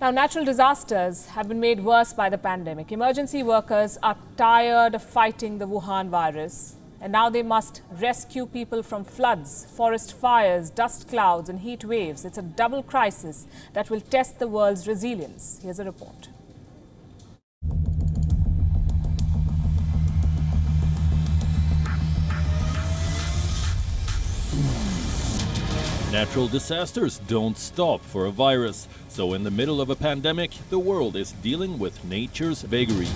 Now, natural disasters have been made worse by the pandemic. Emergency workers are tired of fighting the Wuhan virus, and now they must rescue people from floods, forest fires, dust clouds, and heat waves. It's a double crisis that will test the world's resilience. Here's a report. Natural disasters don't stop for a virus, so in the middle of a pandemic, the world is dealing with nature's vagaries.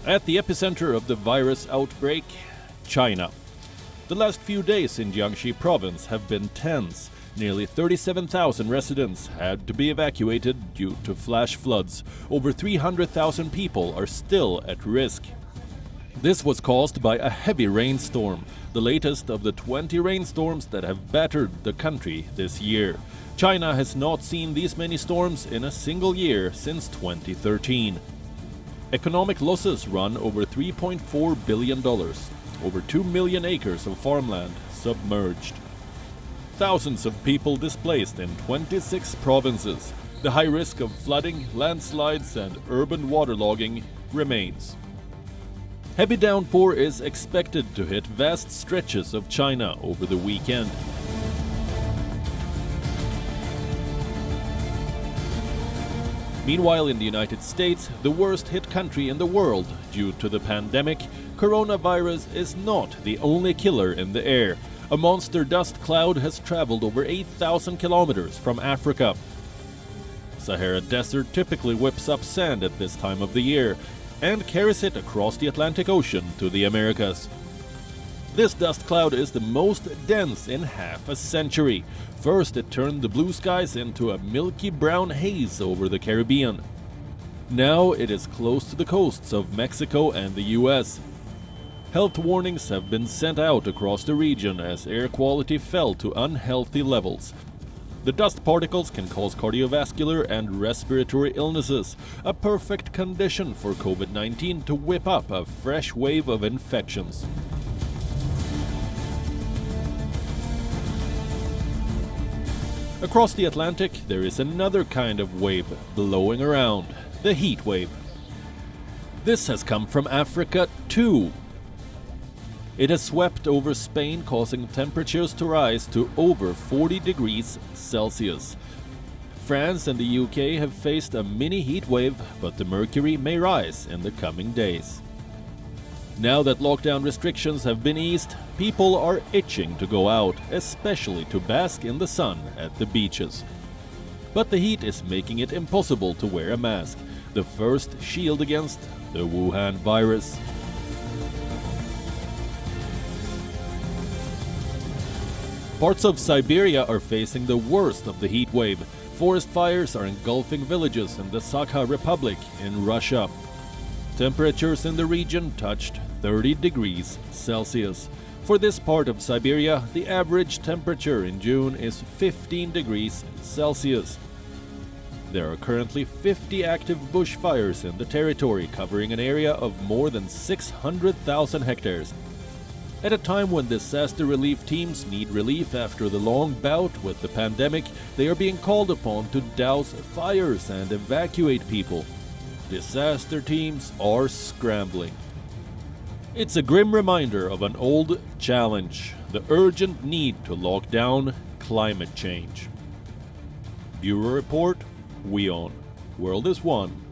At the epicenter of the virus outbreak, China. The last few days in Jiangxi province have been tense. Nearly 37,000 residents had to be evacuated due to flash floods. Over 300,000 people are still at risk. This was caused by a heavy rainstorm, the latest of the 20 rainstorms that have battered the country this year. China has not seen these many storms in a single year since 2013. Economic losses run over $3.4 billion, over 2 million acres of farmland submerged. Thousands of people displaced in 26 provinces. The high risk of flooding, landslides, and urban waterlogging remains. Heavy downpour is expected to hit vast stretches of China over the weekend. Meanwhile, in the United States, the worst-hit country in the world due to the pandemic, coronavirus is not the only killer in the air. A monster dust cloud has traveled over 8,000 kilometers from Africa. Sahara Desert typically whips up sand at this time of the year and carries it across the Atlantic Ocean to the Americas. This dust cloud is the most dense in half a century. First, it turned the blue skies into a milky brown haze over the Caribbean. Now it is close to the coasts of Mexico and the US. Health warnings have been sent out across the region as air quality fell to unhealthy levels. The dust particles can cause cardiovascular and respiratory illnesses, a perfect condition for COVID-19 to whip up a fresh wave of infections. Across the Atlantic, there is another kind of wave blowing around, the heat wave. This has come from Africa too. It has swept over Spain, causing temperatures to rise to over 40 degrees Celsius. France and the UK have faced a mini heat wave, but the mercury may rise in the coming days. Now that lockdown restrictions have been eased, people are itching to go out, especially to bask in the sun at the beaches. But the heat is making it impossible to wear a mask, the first shield against the Wuhan virus. Parts of Siberia are facing the worst of the heat wave. Forest fires are engulfing villages in the Sakha Republic in Russia. Temperatures in the region touched 30 degrees Celsius. For this part of Siberia, the average temperature in June is 15 degrees Celsius. There are currently 50 active bushfires in the territory, covering an area of more than 600,000 hectares. At a time when disaster relief teams need relief after the long bout with the pandemic, they are being called upon to douse fires and evacuate people. Disaster teams are scrambling. It's a grim reminder of an old challenge, the urgent need to lock down climate change. Bureau Report, WION. World is One.